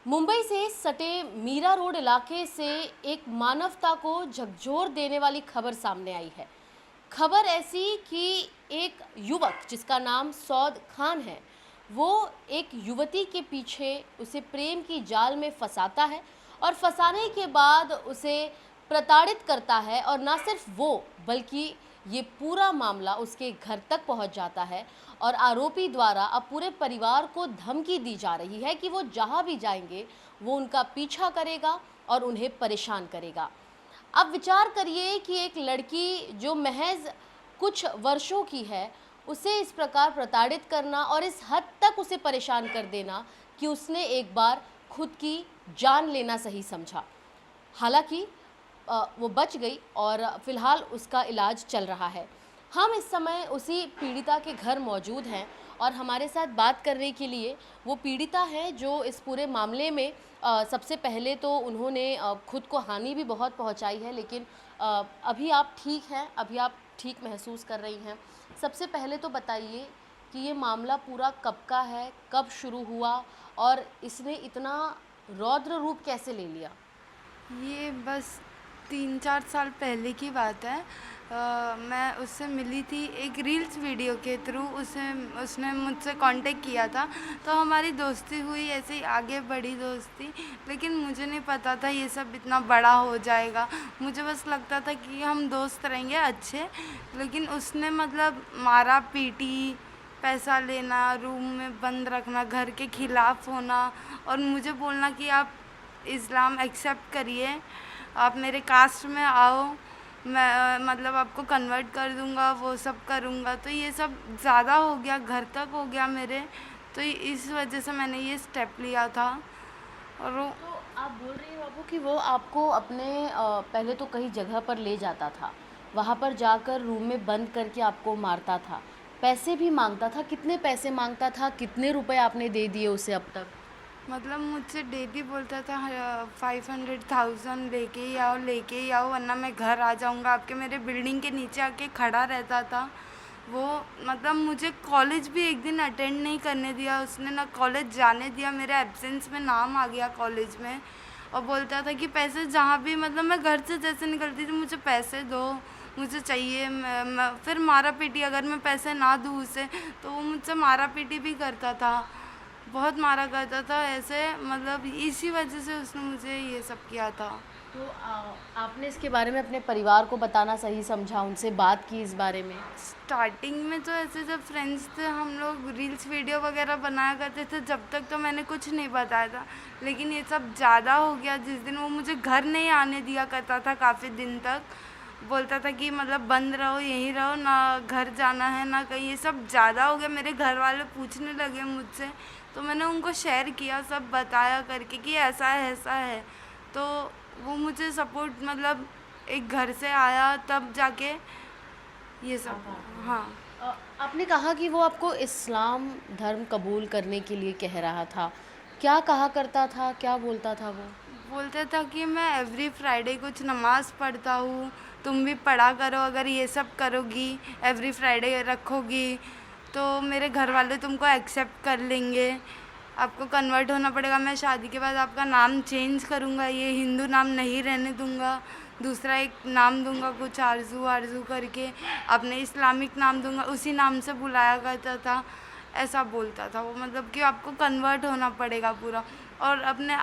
मुंबई से सटे मीरा रोड इलाके से एक मानवता को झकझोर देने वाली खबर सामने आई है। खबर ऐसी कि एक युवक जिसका नाम सौद खान है, वो एक युवती के पीछे उसे प्रेम की जाल में फंसाता है और फंसाने के बाद उसे प्रताड़ित करता है। और ना सिर्फ वो, बल्कि ये पूरा मामला उसके घर तक पहुंच जाता है और आरोपी द्वारा अब पूरे परिवार को धमकी दी जा रही है कि वो जहां भी जाएंगे वो उनका पीछा करेगा और उन्हें परेशान करेगा। अब विचार करिए कि एक लड़की जो महज कुछ वर्षों की है, उसे इस प्रकार प्रताड़ित करना और इस हद तक उसे परेशान कर देना कि उसने एक बार खुद की जान लेना सही समझा। हालांकि वो बच गई और फिलहाल उसका इलाज चल रहा है। हम इस समय उसी पीड़िता के घर मौजूद हैं और हमारे साथ बात करने के लिए वो पीड़िता है जो इस पूरे मामले में सबसे पहले तो उन्होंने खुद को हानि भी बहुत पहुंचाई है, लेकिन अभी आप ठीक हैं, अभी आप ठीक महसूस कर रही हैं। सबसे पहले तो बताइए कि ये मामला पूरा कब का है, कब शुरू हुआ और इसने इतना रौद्र रूप कैसे ले लिया? ये बस 3-4 साल पहले की बात है। मैं उससे मिली थी एक रील्स वीडियो के थ्रू। उसने मुझसे कांटेक्ट किया था, तो हमारी दोस्ती हुई, ऐसे ही आगे बढ़ी दोस्ती। लेकिन मुझे नहीं पता था ये सब इतना बड़ा हो जाएगा। मुझे बस लगता था कि हम दोस्त रहेंगे अच्छे। लेकिन उसने मतलब मारा पीटी, पैसा लेना, रूम में बंद रखना, घर के खिलाफ़ होना और मुझे बोलना कि आप इस्लाम एक्सेप्ट करिए, आप मेरे कास्ट में आओ, मैं मतलब आपको कन्वर्ट कर दूंगा, वो सब करूंगा। तो ये सब ज़्यादा हो गया, घर तक हो गया मेरे। तो इस वजह से मैंने ये स्टेप लिया था। और तो आप बोल रही हो बाबू कि वो आपको अपने पहले तो कहीं जगह पर ले जाता था, वहाँ पर जाकर रूम में बंद करके आपको मारता था, पैसे भी मांगता था। कितने पैसे मांगता था, कितने रुपए आपने दे दिए उसे अब तक? मतलब मुझसे डेली बोलता था 500,000 लेके ही आओ वरना मैं घर आ जाऊंगा आपके। मेरे बिल्डिंग के नीचे आके खड़ा रहता था वो। मतलब मुझे कॉलेज भी एक दिन अटेंड नहीं करने दिया उसने, ना कॉलेज जाने दिया। मेरे एब्सेंस में नाम आ गया कॉलेज में। और बोलता था कि पैसे जहाँ भी, मतलब मैं घर से जैसे निकलती थी, मुझे पैसे दो, मुझे चाहिए। फिर मारा पीटी, अगर मैं पैसे ना दूँ उसे तो वो मुझसे मारा पीटी भी करता था, बहुत मारा करता था ऐसे। मतलब इसी वजह से उसने मुझे ये सब किया था। तो आपने इसके बारे में अपने परिवार को बताना सही समझा, उनसे बात की इस बारे में? स्टार्टिंग में तो ऐसे जब फ्रेंड्स थे हम लोग रील्स वीडियो वगैरह बनाया करते थे, जब तक तो मैंने कुछ नहीं बताया था। लेकिन ये सब ज़्यादा हो गया। जिस दिन वो मुझे घर नहीं आने दिया करता था काफ़ी दिन तक, बोलता था कि मतलब बंद रहो, यहीं रहो, ना घर जाना है ना कहीं। ये सब ज़्यादा हो गया। मेरे घर वाले पूछने लगे मुझसे, तो मैंने उनको शेयर किया, सब बताया करके कि ऐसा है ऐसा है। तो वो मुझे सपोर्ट, मतलब एक घर से आया तब जाके ये सब। हाँ। आपने कहा कि वो आपको इस्लाम धर्म कबूल करने के लिए कह रहा था। क्या कहा करता था, क्या बोलता था वो? बोलता था कि मैं एवरी फ्राइडे कुछ नमाज़ पढ़ता हूँ, तुम भी पढ़ा करो। अगर ये सब करोगी, एवरी फ्राइडे रखोगी, तो मेरे घर वाले तुमको एक्सेप्ट कर लेंगे। आपको कन्वर्ट होना पड़ेगा। मैं शादी के बाद आपका नाम चेंज करूँगा, ये हिंदू नाम नहीं रहने दूँगा, दूसरा एक नाम दूँगा, कुछ आरज़ू आरज़ू करके अपने इस्लामिक नाम दूँगा। उसी नाम से बुलाया करता था, ऐसा बोलता था वो। मतलब कि आपको कन्वर्ट होना पड़ेगा पूरा। और अपने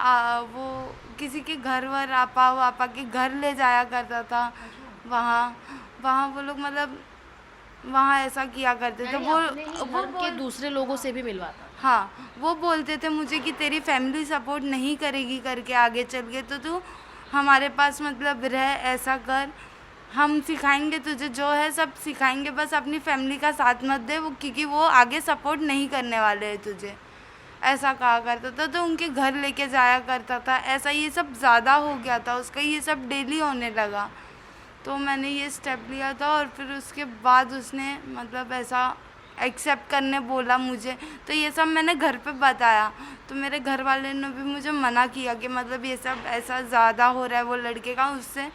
वो किसी के घर वर आपा वापा के घर ले जाया करता था। वहाँ वहाँ वो लोग मतलब वहाँ ऐसा किया करते थे। यानी अपने ही वो धर्म के दूसरे लोगों से भी मिलवाता? हाँ, वो बोलते थे मुझे कि तेरी फैमिली सपोर्ट नहीं करेगी करके आगे चल के, तो तू हमारे पास मतलब रह, ऐसा कर, हम सिखाएंगे तुझे, जो है सब सिखाएंगे, बस अपनी फैमिली का साथ मत दे, वो क्योंकि वो आगे सपोर्ट नहीं करने वाले हैं तुझे, ऐसा कहा करता था। तो उनके घर लेके जाया करता था। ऐसा ये सब ज़्यादा हो गया था उसका, ये सब डेली होने लगा। तो मैंने ये स्टेप लिया था और फिर उसके बाद उसने मतलब ऐसा एक्सेप्ट करने बोला मुझे। तो ये सब मैंने घर पे बताया, तो मेरे घर वाले ने भी मुझे मना किया कि मतलब ये सब ऐसा ज़्यादा हो रहा है वो लड़के का, उससे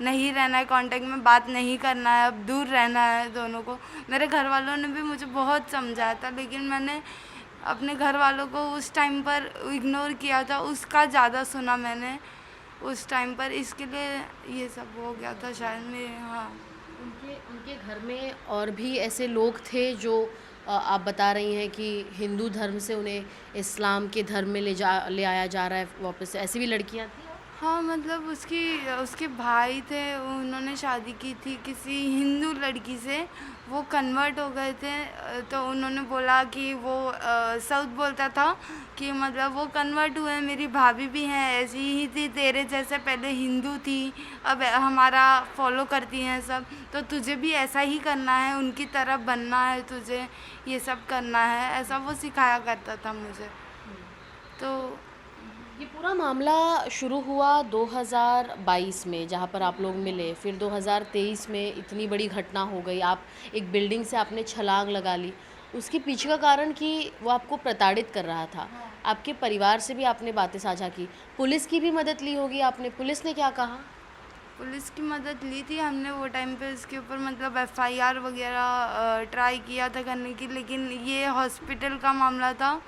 नहीं रहना है कांटेक्ट में, बात नहीं करना है, अब दूर रहना है दोनों को। मेरे घर वालों ने भी मुझे बहुत समझाया था, लेकिन मैंने अपने घर वालों को उस टाइम पर इग्नोर किया था, उसका ज़्यादा सुना मैंने उस टाइम पर, इसके लिए ये सब हो गया था शायद मेरे। हाँ। उनके उनके घर में और भी ऐसे लोग थे जो आप बता रही हैं कि हिंदू धर्म से उन्हें इस्लाम के धर्म में ले आया जा रहा है वापस से, ऐसी भी लड़कियां थी? हाँ, मतलब उसके भाई थे, उन्होंने शादी की थी किसी हिंदू लड़की से, वो कन्वर्ट हो गए थे। तो उन्होंने बोला कि वो साउथ बोलता था कि मतलब वो कन्वर्ट हुए, मेरी भाभी भी हैं ऐसी ही थी तेरे जैसे, पहले हिंदू थी अब हमारा फॉलो करती हैं सब, तो तुझे भी ऐसा ही करना है, उनकी तरह बनना है तुझे, ये सब करना है, ऐसा वो सिखाया करता था मुझे। तो ये पूरा मामला शुरू हुआ 2022 में, जहाँ पर आप लोग मिले, फिर 2023 में इतनी बड़ी घटना हो गई, आप एक बिल्डिंग से आपने छलांग लगा ली। उसके पीछे का कारण कि वो आपको प्रताड़ित कर रहा था। आपके परिवार से भी आपने बातें साझा की, पुलिस की भी मदद ली होगी आपने, पुलिस ने क्या कहा? पुलिस की मदद ली थी हमने वो टाइम पे, इसके ऊपर मतलब एफआईआर वगैरह ट्राई किया था करने की, लेकिन ये हॉस्पिटल का मामला था,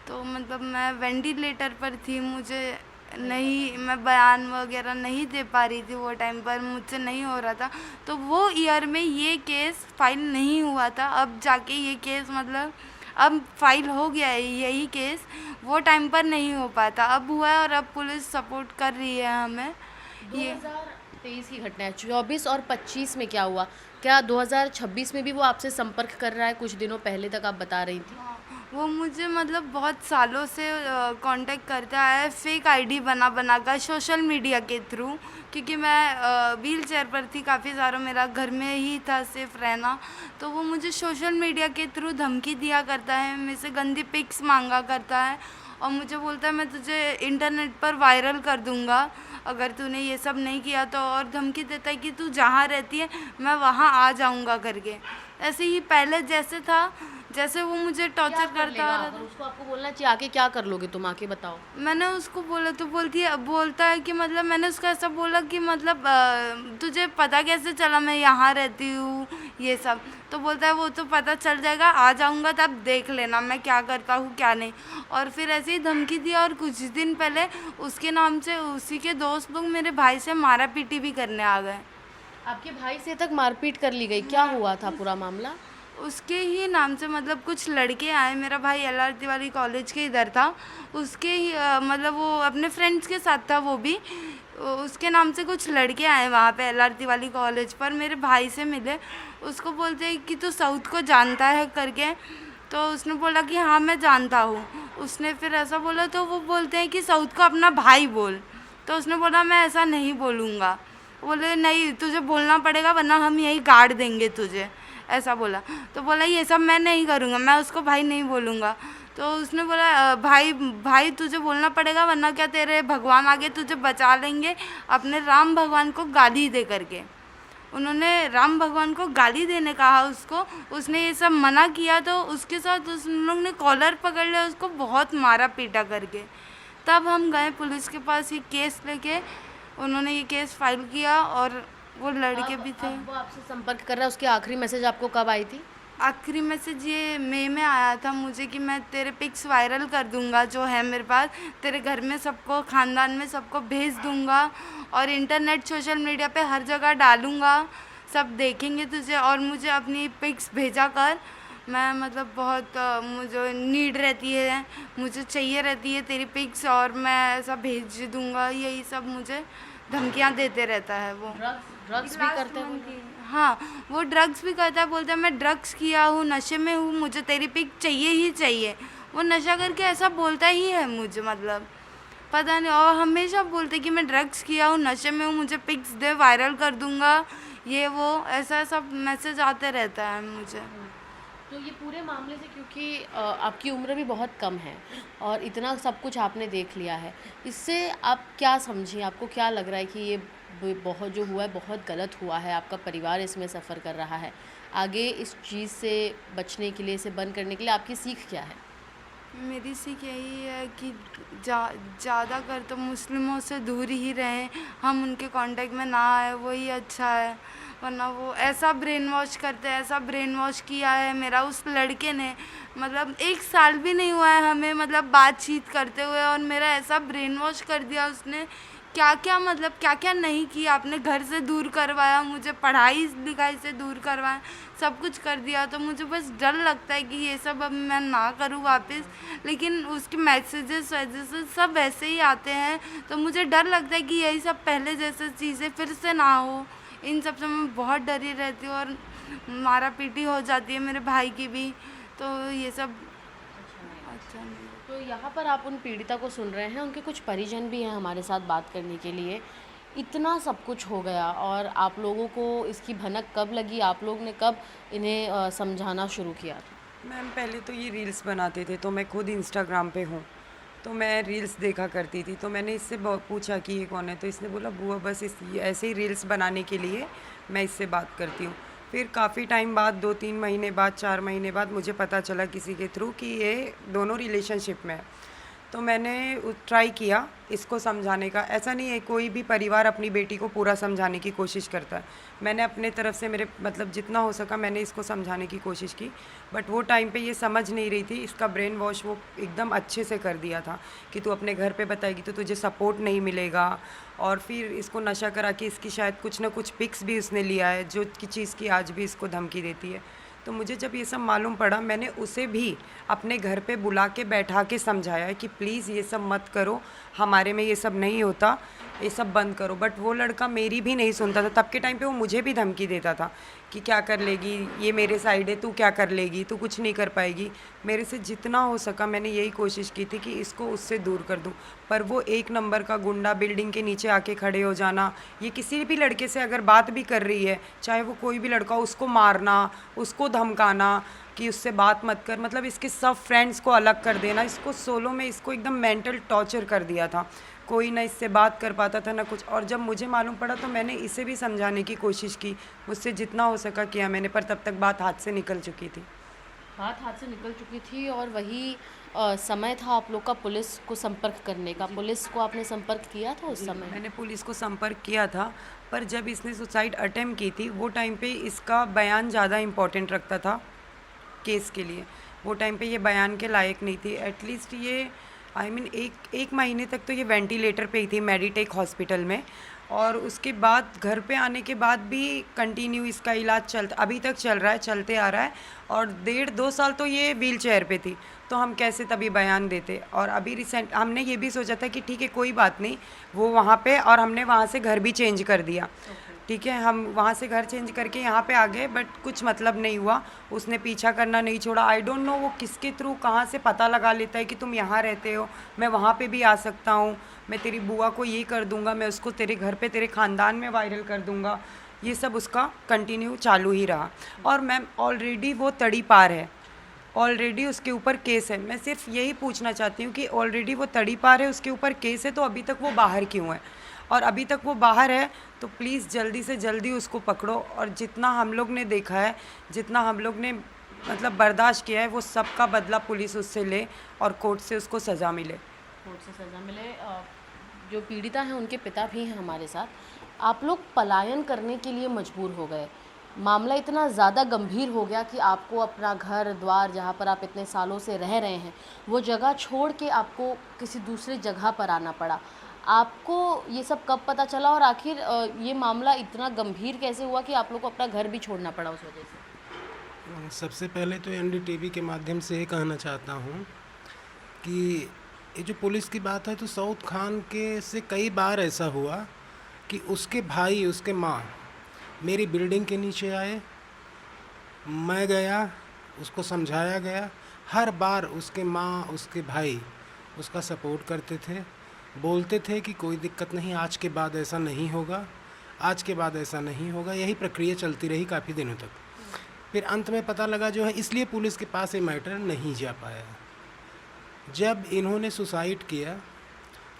तो मतलब मैं वेंटिलेटर पर थी, मुझे नहीं, मैं बयान वगैरह नहीं दे पा रही थी वो टाइम पर, मुझसे नहीं हो रहा था, तो वो ईयर में ये केस फाइल नहीं हुआ था। अब जाके ये केस मतलब अब फाइल हो गया है यही केस, वो टाइम पर नहीं हो पाता, अब हुआ है और अब पुलिस सपोर्ट कर रही है हमें। ये 2023 की घटना है, 24 और 25 में क्या हुआ? क्या 2026 में भी वो आपसे संपर्क कर रहा है? कुछ दिनों पहले तक आप बता रही थी। हाँ, वो मुझे मतलब बहुत सालों से कांटेक्ट करता है, फेक आईडी बना बना कर सोशल मीडिया के थ्रू, क्योंकि मैं व्हील चेयर पर थी काफ़ी सारा, मेरा घर में ही था सेफ रहना, तो वो मुझे सोशल मीडिया के थ्रू धमकी दिया करता है, मेरे से गंदी पिक्स मांगा करता है और मुझे बोलता है मैं तुझे इंटरनेट पर वायरल कर दूंगा अगर तूने ये सब नहीं किया तो, और धमकी देता है कि तू जहाँ रहती है मैं वहाँ आ जाऊंगा करके। ऐसे ही पहले जैसे था, जैसे वो मुझे क्या टॉर्चर कर करता लेगा? आ रहा अगर था। उसको आपको बोलना चाहिए आके क्या कर लोगे तुम, आके बताओ। मैंने उसको बोला तो बोलता है कि मतलब मैंने उसको ऐसा बोला कि मतलब तुझे पता कैसे चला मैं यहाँ रहती हूँ ये सब, तो बोलता है वो तो पता चल जाएगा, आ जाऊँगा तब देख लेना मैं क्या करता हूँ क्या नहीं। और फिर ऐसे ही धमकी दिया, और कुछ दिन पहले उसके नाम से उसी के दोस्त लोग मेरे भाई से मारा पीटी भी करने आ गए। आपके भाई से तक मारपीट कर ली गई? क्या हुआ था पूरा मामला? उसके ही नाम से मतलब कुछ लड़के आए, मेरा भाई एलआरटी वाली कॉलेज के इधर था, उसके ही मतलब वो अपने फ्रेंड्स के साथ था, वो भी उसके नाम से कुछ लड़के आए वहाँ पे एलआरटी वाली कॉलेज पर, मेरे भाई से मिले, उसको बोलते हैं कि तू साउथ को जानता है करके, तो उसने बोला कि हाँ मैं जानता हूँ। उसने फिर ऐसा बोला तो वो बोलते हैं कि साउथ को अपना भाई बोल, तो उसने बोला मैं ऐसा नहीं बोलूँगा, बोले नहीं तुझे बोलना पड़ेगा वरना हम यही गाड़ देंगे तुझे, ऐसा बोला। तो बोला ये सब मैं नहीं करूँगा, मैं उसको भाई नहीं बोलूँगा। तो उसने बोला भाई भाई तुझे बोलना पड़ेगा वरना क्या तेरे भगवान आगे तुझे बचा लेंगे, अपने राम भगवान को गाली दे करके। उन्होंने राम भगवान को गाली देने कहा उसको, उसने ये सब मना किया, तो उसके साथ उस लोग ने कॉलर पकड़ लिया, उसको बहुत मारा पीटा करके। तब हम गए पुलिस के पास ये केस लेके, उन्होंने ये केस फाइल किया, और वो लड़के भी थे। अब वो आपसे संपर्क कर रहा है, उसकी आखिरी मैसेज आपको कब आई थी? आखिरी मैसेज ये मई में आया था मुझे कि मैं तेरे पिक्स वायरल कर दूंगा जो है मेरे पास, तेरे घर में सबको, ख़ानदान में सबको भेज दूंगा, और इंटरनेट सोशल मीडिया पे हर जगह डालूंगा, सब देखेंगे तुझे, और मुझे अपनी पिक्स भेजा कर, मैं मतलब बहुत मुझे नीड रहती है, मुझे चाहिए रहती है तेरी पिक्स, और मैं ऐसा भेज दूंगा, यही सब मुझे धमकियाँ देते रहता है वो। ड्रग्स भी करते हैं वो लोग? हाँ, वो ड्रग्स भी करता है, बोलता है मैं ड्रग्स किया हूँ, नशे में हूँ, मुझे तेरी पिक चाहिए ही चाहिए। वो नशा करके ऐसा बोलता ही है मुझे, मतलब पता नहीं, और हमेशा बोलते कि मैं ड्रग्स किया हूँ, नशे में हूँ, मुझे पिक्स दे, वायरल कर दूंगा, ये वो ऐसा सब मैसेज आते रहता है मुझे। तो ये पूरे मामले से, क्योंकि आपकी उम्र भी बहुत कम है और इतना सब कुछ आपने देख लिया है, इससे आप क्या समझी, आपको क्या लग रहा है कि ये बहुत जो हुआ है बहुत गलत हुआ है, आपका परिवार इसमें सफ़र कर रहा है, आगे इस चीज़ से बचने के लिए, इसे बंद करने के लिए आपकी सीख क्या है? मेरी सीख यही है कि ज़्यादा कर तो मुस्लिमों से दूर ही रहें, हम उनके कांटेक्ट में ना आए, वही अच्छा है, वरना वो ऐसा ब्रेन वॉश करते हैं, ऐसा ब्रेन वॉश किया है मेरा उस लड़के ने। मतलब 1 साल भी नहीं हुआ है हमें मतलब बातचीत करते हुए, और मेरा ऐसा ब्रेन वॉश कर दिया उसने। क्या क्या मतलब क्या क्या नहीं किया, अपने घर से दूर करवाया, मुझे पढ़ाई लिखाई से दूर करवाया, सब कुछ कर दिया। तो मुझे बस डर लगता है कि ये सब अब मैं ना करूँ वापस। लेकिन उसके मैसेजेस वैसेजेस सब वैसे ही आते हैं, तो मुझे डर लगता है कि यही सब पहले जैसे चीज़ें फिर से ना हो। इन सब से मैं बहुत डरी रहती हूँ, और मारा पीटी हो जाती है मेरे भाई की भी। तो ये सब अच्छा नहीं। तो यहाँ पर आप उन पीड़िता को सुन रहे हैं, उनके कुछ परिजन भी हैं हमारे साथ बात करने के लिए। इतना सब कुछ हो गया और आप लोगों को इसकी भनक कब लगी, आप लोग ने कब इन्हें समझाना शुरू किया था? मैम पहले तो ये रील्स बनाते थे, तो मैं खुद इंस्टाग्राम पे हूँ, तो मैं रील्स देखा करती थी। तो मैंने इससे पूछा कि ये कौन है, तो इसने बोला बुआ बस ऐसे ही रील्स बनाने के लिए मैं इससे बात करती हूँ। फिर काफ़ी टाइम बाद 2-3 महीने बाद 4 महीने बाद मुझे पता चला किसी के थ्रू कि ये दोनों रिलेशनशिप में है। तो मैंने ट्राई किया इसको समझाने का। ऐसा नहीं है कोई भी परिवार अपनी बेटी को पूरा समझाने की कोशिश करता है। मैंने अपने तरफ से मेरे मतलब जितना हो सका मैंने इसको समझाने की कोशिश की, बट वो टाइम पे ये समझ नहीं रही थी। इसका ब्रेन वॉश वो एकदम अच्छे से कर दिया था कि तू अपने घर पे बताएगी तो तुझे सपोर्ट नहीं मिलेगा। और फिर इसको नशा करा के इसकी शायद कुछ ना कुछ पिक्स भी उसने लिया है जो कि चीज़ की आज भी इसको धमकी देती है। तो मुझे जब ये सब मालूम पड़ा मैंने उसे भी अपने घर पे बुला के बैठा के समझाया कि प्लीज़ ये सब मत करो, हमारे में ये सब नहीं होता, ये सब बंद करो। बट वो लड़का मेरी भी नहीं सुनता था। तब के टाइम पे वो मुझे भी धमकी देता था कि क्या कर लेगी, ये मेरे साइड है, तू क्या कर लेगी, तू कुछ नहीं कर पाएगी। मेरे से जितना हो सका मैंने यही कोशिश की थी कि इसको उससे दूर कर दूं। पर वो एक नंबर का गुंडा, बिल्डिंग के नीचे आके खड़े हो जाना, ये किसी भी लड़के से अगर बात भी कर रही है, चाहे वो कोई भी लड़का, उसको मारना, उसको धमकाना कि उससे बात मत कर, मतलब इसके सब फ्रेंड्स को अलग कर देना। इसको सोलो में इसको एकदम मेंटल टॉर्चर कर दिया था। कोई ना इससे बात कर पाता था ना कुछ। और जब मुझे मालूम पड़ा तो मैंने इसे भी समझाने की कोशिश की, मुझसे जितना हो सका किया मैंने, पर तब तक बात हाथ से निकल चुकी थी। बात हाथ से निकल चुकी थी और वही समय था आप लोग का पुलिस को संपर्क करने का। पुलिस को आपने संपर्क किया था उस समय? मैंने पुलिस को संपर्क किया था, पर जब इसने सुसाइड अटेम्प्ट की थी वो टाइम पे इसका बयान ज़्यादा इम्पोर्टेंट रखता था केस के लिए। वो टाइम पे ये बयान के लायक नहीं थी। एटलीस्ट ये एक महीने तक तो ये वेंटिलेटर पे ही थी मेडिटेक हॉस्पिटल में। और उसके बाद घर पे आने के बाद भी कंटिन्यू इसका इलाज अभी तक चल रहा है, चलते आ रहा है। और 1.5-2 साल तो ये व्हील चेयर पे थी, तो हम कैसे तभी बयान देते। और अभी रिसेंट हमने ये भी सोचा था कि ठीक है कोई बात नहीं, वो वहाँ पे, और हमने वहाँ से घर भी चेंज कर दिया। ठीक है, हम वहाँ से घर चेंज करके यहाँ पे आ गए, बट कुछ मतलब नहीं हुआ। उसने पीछा करना नहीं छोड़ा। आई डोंट नो वो किसके थ्रू कहाँ से पता लगा लेता है कि तुम यहाँ रहते हो, मैं वहाँ पे भी आ सकता हूँ, मैं तेरी बुआ को ये कर दूँगा, मैं उसको तेरे घर पे तेरे ख़ानदान में वायरल कर दूँगा। ये सब उसका कंटिन्यू चालू ही रहा। और मैम ऑलरेडी वो तड़ी पार है, ऑलरेडी उसके ऊपर केस है। मैं सिर्फ यही पूछना चाहती हूँ कि ऑलरेडी वो तड़ी पार है, उसके ऊपर केस है, तो अभी तक वो बाहर क्यों है? और अभी तक वो बाहर है तो प्लीज़ जल्दी से जल्दी उसको पकड़ो। और जितना हम लोग ने देखा है, जितना हम लोग ने मतलब बर्दाश्त किया है, वो सब का बदला पुलिस उससे ले और कोर्ट से उसको सज़ा मिले। कोर्ट से सज़ा मिले। जो पीड़िता हैं उनके पिता भी हैं हमारे साथ। आप लोग पलायन करने के लिए मजबूर हो गए, मामला इतना ज़्यादा गंभीर हो गया कि आपको अपना घर द्वार, जहाँ पर आप इतने सालों से रह रहे हैं, वो जगह छोड़ के आपको किसी दूसरी जगह पर आना पड़ा। आपको ये सब कब पता चला और आखिर ये मामला इतना गंभीर कैसे हुआ कि आप लोग को अपना घर भी छोड़ना पड़ा उस वजह से? सबसे पहले तो NDTV के माध्यम से ये कहना चाहता हूँ कि ये जो पुलिस की बात है, तो सऊद खान के से कई बार ऐसा हुआ कि उसके भाई, उसके माँ मेरी बिल्डिंग के नीचे आए, मैं गया, उसको समझाया गया। हर बार उसके माँ, उसके भाई उसका सपोर्ट करते थे, बोलते थे कि कोई दिक्कत नहीं, आज के बाद ऐसा नहीं होगा, आज के बाद ऐसा नहीं होगा। यही प्रक्रिया चलती रही काफ़ी दिनों तक। फिर अंत में पता लगा जो है, इसलिए पुलिस के पास ये मैटर नहीं जा पाया। जब इन्होंने सुसाइड किया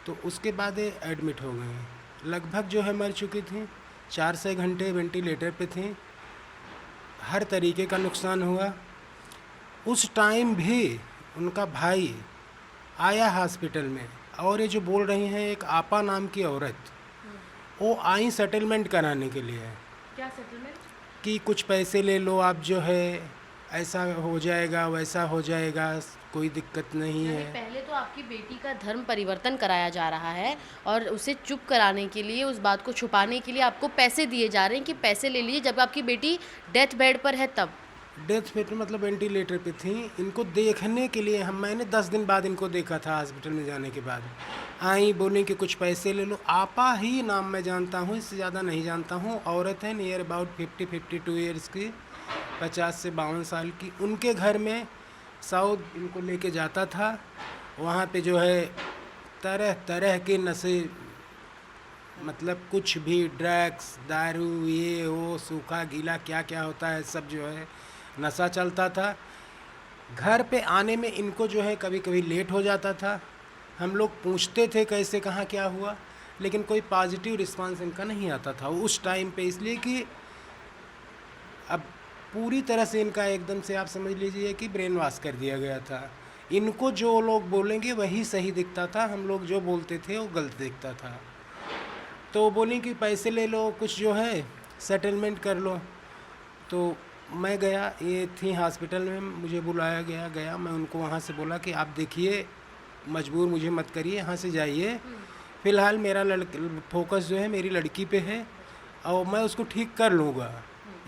तो उसके बाद ये एडमिट हो गए। लगभग जो है मर चुकी थी, 4 घंटे वेंटिलेटर पे थी, हर तरीके का नुकसान हुआ। उस टाइम भी उनका भाई आया हॉस्पिटल में, और ये जो बोल रही हैं एक आपा नाम की औरत, वो आई सेटलमेंट कराने के लिए। क्या सेटलमेंट? कि कुछ पैसे ले लो आप, जो है ऐसा हो जाएगा वैसा हो जाएगा, कोई दिक्कत नहीं यानी है। पहले तो आपकी बेटी का धर्म परिवर्तन कराया जा रहा है और उसे चुप कराने के लिए, उस बात को छुपाने के लिए आपको पैसे दिए जा रहे हैं कि पैसे ले लीजिए, जब आपकी बेटी डेथ बेड पर है तब। डेथ पे तो मतलब वेंटिलेटर पे थी, इनको देखने के लिए मैंने 10 दिन बाद इनको देखा था हॉस्पिटल में जाने के बाद। आई बोली कि कुछ पैसे ले लो। आपा ही नाम मैं जानता हूँ, इससे ज़्यादा नहीं जानता हूँ। औरत है नियर अबाउट 50-52 ईयर्स की, 50 से 52 साल की। उनके घर में साउथ इनको लेके जाता था। वहाँ पे जो है तरह तरह के नशे, मतलब कुछ भी ड्रग्स, दारू, ये वो सूखा गीला क्या क्या होता है सब जो है नशा चलता था। घर पे आने में इनको जो है कभी कभी लेट हो जाता था। हम लोग पूछते थे कैसे कहाँ क्या हुआ, लेकिन कोई पॉजिटिव रिस्पांस इनका नहीं आता था उस टाइम पे, इसलिए कि अब पूरी तरह से इनका एकदम से आप समझ लीजिए कि ब्रेन वॉश कर दिया गया था। इनको जो लोग बोलेंगे वही सही दिखता था, हम लोग जो बोलते थे वो गलत दिखता था। तो बोली कि पैसे ले लो, कुछ जो है सेटलमेंट कर लो। तो मैं गया, ये थी हॉस्पिटल में, मुझे बुलाया गया। मैं उनको वहाँ से बोला कि आप देखिए, मजबूर मुझे मत करिए, यहाँ से जाइए। फ़िलहाल मेरा फोकस जो है मेरी लड़की पे है और मैं उसको ठीक कर लूँगा।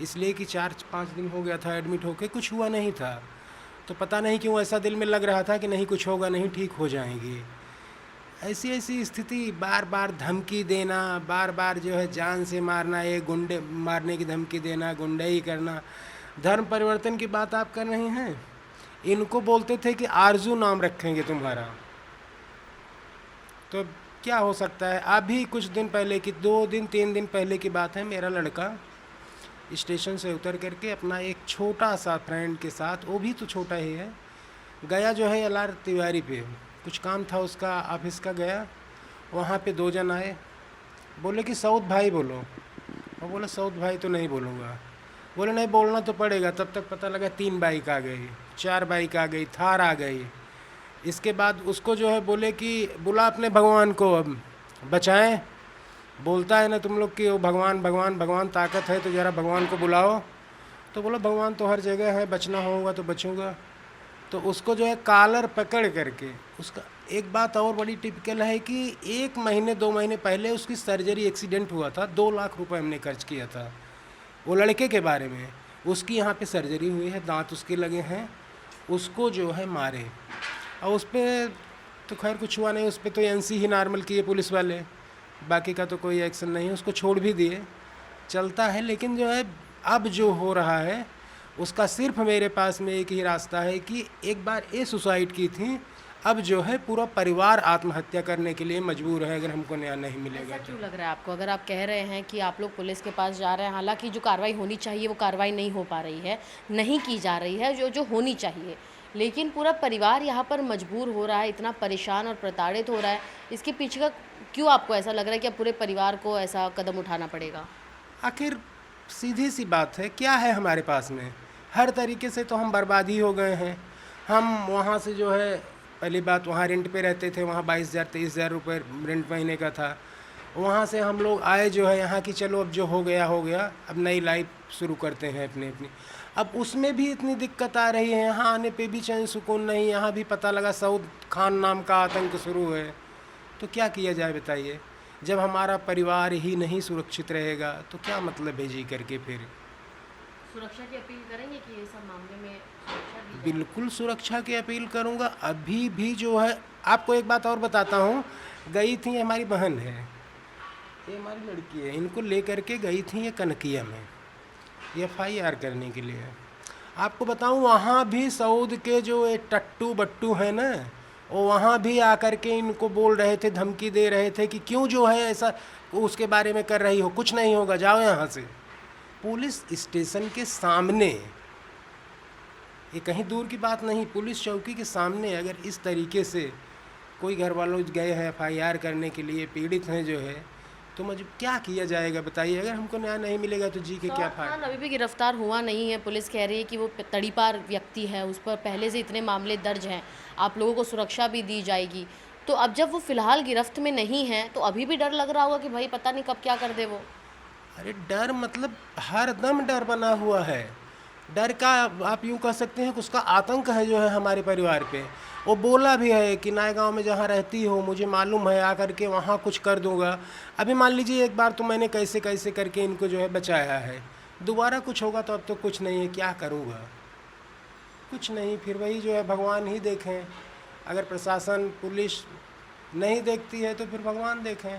इसलिए कि 4-5 दिन हो गया था एडमिट होके, कुछ हुआ नहीं था। तो पता नहीं क्यों ऐसा दिल में लग रहा था कि नहीं कुछ होगा नहीं, ठीक हो जाएंगी। ऐसी ऐसी स्थिति, बार बार धमकी देना, बार बार जो है जान से मारना, ये गुंडे मारने की धमकी देना, गुंडई करना। धर्म परिवर्तन की बात आप कर रहे हैं, इनको बोलते थे कि आरजू नाम रखेंगे तुम्हारा। तो क्या हो सकता है, अभी कुछ दिन पहले की, 2-3 दिन पहले की बात है, मेरा लड़का स्टेशन से उतर करके अपना एक छोटा सा फ्रेंड के साथ, वो भी तो छोटा ही है, गया जो है LR तिवारी पे, कुछ काम था उसका ऑफिस का गया। वहाँ पे 2 जन आए, बोले कि साउथ भाई बोलो। वो बोला साउथ भाई तो नहीं बोलूँगा। बोले नहीं बोलना तो पड़ेगा। तब तक पता लगा 3 बाइक आ गई, 4 बाइक आ गई, थार आ गई। इसके बाद उसको जो है बोले कि बुला अपने भगवान को, अब बचाएं। बोलता है ना तुम लोग कि वो भगवान भगवान भगवान ताकत है, तो ज़रा भगवान को बुलाओ। तो बोला भगवान तो हर जगह है, बचना होगा तो बचूँगा। तो उसको जो है कॉलर पकड़ करके, उसका एक बात और बड़ी टिपिकल है कि 1 महीने 2 महीने पहले उसकी सर्जरी एक्सीडेंट हुआ था, 2 लाख रुपए हमने खर्च किया था वो लड़के के बारे में। उसकी यहाँ पे सर्जरी हुई है, दांत उसके लगे हैं, उसको जो है मारे। और उस पर तो खैर कुछ हुआ नहीं, उस पर तो NC ही नॉर्मल किए पुलिस वाले, बाकी का तो कोई एक्शन नहीं, उसको छोड़ भी दिए, चलता है। लेकिन जो है अब जो हो रहा है उसका सिर्फ मेरे पास में एक ही रास्ता है कि एक बार ये सुसाइड की थी, अब जो है पूरा परिवार आत्महत्या करने के लिए मजबूर है अगर हमको न्याय नहीं मिलेगा। ऐसा क्यों लग रहा है आपको? अगर आप कह रहे हैं कि आप लोग पुलिस के पास जा रहे हैं, हालांकि जो कार्रवाई होनी चाहिए वो कार्रवाई नहीं हो पा रही है, नहीं की जा रही है जो जो होनी चाहिए, लेकिन पूरा परिवार यहाँ पर मजबूर हो रहा है, इतना परेशान और प्रताड़ित हो रहा है, इसके पीछे का क्यों आपको ऐसा लग रहा है कि अब पूरे परिवार को ऐसा कदम उठाना पड़ेगा? आखिर सीधी सी बात है, क्या है हमारे पास में? हर तरीके से तो हम बर्बादी हो गए हैं। हम वहाँ से जो है, पहली बात वहाँ रेंट पे रहते थे, वहाँ 22,000-23,000 रुपये रेंट महीने का था। वहाँ से हम लोग आए जो है यहाँ की, चलो अब जो हो गया, अब नई लाइफ शुरू करते हैं अपनी। अब उसमें भी इतनी दिक्कत आ रही है, यहाँ आने पे भी चैन सुकून नहीं। यहाँ भी पता लगा साउथ खान नाम का आतंक शुरू है। तो क्या किया जाए बताइए? जब हमारा परिवार ही नहीं सुरक्षित रहेगा तो क्या मतलब है जी करके? फिर सुरक्षा की अपील करेंगे कि ये सब मामले में सुरक्षा दी जाए? बिल्कुल सुरक्षा की अपील करूँगा। अभी भी जो है, आपको एक बात और बताता हूँ, गई थी, हमारी बहन है, ये हमारी लड़की है, इनको ले करके गई थी ये कनकिया में FIR करने के लिए। आपको बताऊँ, वहाँ भी सऊद के जो ये टट्टू बट्टू है ना, वो वहाँ भी आकर के इनको बोल रहे थे, धमकी दे रहे थे कि क्यों जो है ऐसा उसके बारे में कर रही हो, कुछ नहीं होगा, जाओ यहाँ से। पुलिस स्टेशन के सामने, ये कहीं दूर की बात नहीं, पुलिस चौकी के सामने अगर इस तरीके से कोई घर वालों गए हैं FIR करने के लिए, पीड़ित हैं जो है, तो मुझे क्या किया जाएगा बताइए? अगर हमको न्याय नहीं मिलेगा तो जी के क्या फायदा? खान अभी भी गिरफ्तार हुआ नहीं है। पुलिस कह रही है कि वो तड़ीपार व्यक्ति है, उस पर पहले से इतने मामले दर्ज हैं, आप लोगों को सुरक्षा भी दी जाएगी। तो अब जब वो फिलहाल गिरफ्त में नहीं है तो अभी भी डर लग रहा होगा कि भाई पता नहीं कब क्या कर दे वो। अरे डर मतलब हर दम डर बना हुआ है। डर का आप यूँ कह सकते हैं कि उसका आतंक है जो है हमारे परिवार पे। वो बोला भी है कि नए गांव में जहाँ रहती हो मुझे मालूम है, आकर के वहाँ कुछ कर दूंगा। अभी मान लीजिए एक बार तो मैंने कैसे कैसे करके इनको जो है बचाया है, दोबारा कुछ होगा तो अब तो कुछ नहीं है, क्या करूँगा, कुछ नहीं। फिर वही जो है भगवान ही देखें। अगर प्रशासन पुलिस नहीं देखती है तो फिर भगवान देखें।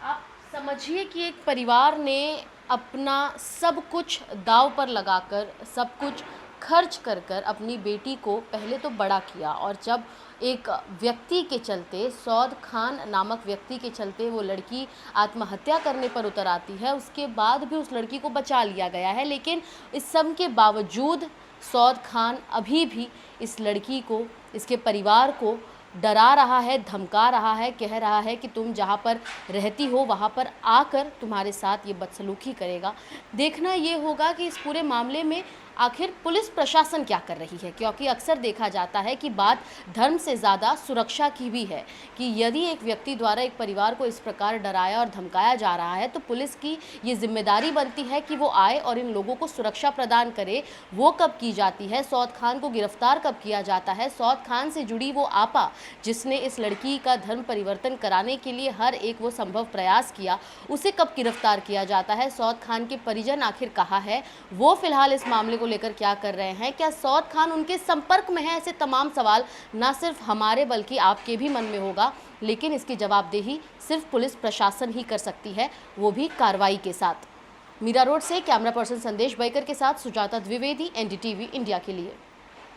आप समझिए कि एक परिवार ने अपना सब कुछ दांव पर लगाकर, सब कुछ खर्च कर कर अपनी बेटी को पहले तो बड़ा किया, और जब एक व्यक्ति के चलते, सौद खान नामक व्यक्ति के चलते वो लड़की आत्महत्या करने पर उतर आती है, उसके बाद भी उस लड़की को बचा लिया गया है। लेकिन इस सब के बावजूद सौद खान अभी भी इस लड़की को, इसके परिवार को डरा रहा है, धमका रहा है, कह रहा है कि तुम जहाँ पर रहती हो वहाँ पर आकर तुम्हारे साथ ये बदसलूकी करेगा। देखना ये होगा कि इस पूरे मामले में आखिर पुलिस प्रशासन क्या कर रही है, क्योंकि अक्सर देखा जाता है कि बात धर्म से ज़्यादा सुरक्षा की भी है कि यदि एक व्यक्ति द्वारा एक परिवार को इस प्रकार डराया और धमकाया जा रहा है तो पुलिस की ये जिम्मेदारी बनती है कि वो आए और इन लोगों को सुरक्षा प्रदान करे। वो कब की जाती है, सौद खान को गिरफ्तार कब किया जाता है, सौद खान से जुड़ी वो आपा जिसने इस लड़की का धर्म परिवर्तन कराने के लिए हर एक वो संभव प्रयास किया, उसे कब गिरफ्तार किया जाता है, सौद खान के परिजन आखिर कहाँ है, वो फिलहाल इस मामले को लेकर क्या कर रहे हैं, क्या सौद खान उनके संपर्क में है, ऐसे तमाम सवाल ना सिर्फ हमारे बल्कि आपके भी मन में होगा। लेकिन इसकी जवाबदेही सिर्फ पुलिस प्रशासन ही कर सकती है, वो भी कार्रवाई के साथ। मीरा रोड से कैमरा पर्सन संदेश बैकर के साथ सुजाता द्विवेदी, एनडीटीवी इंडिया के लिए।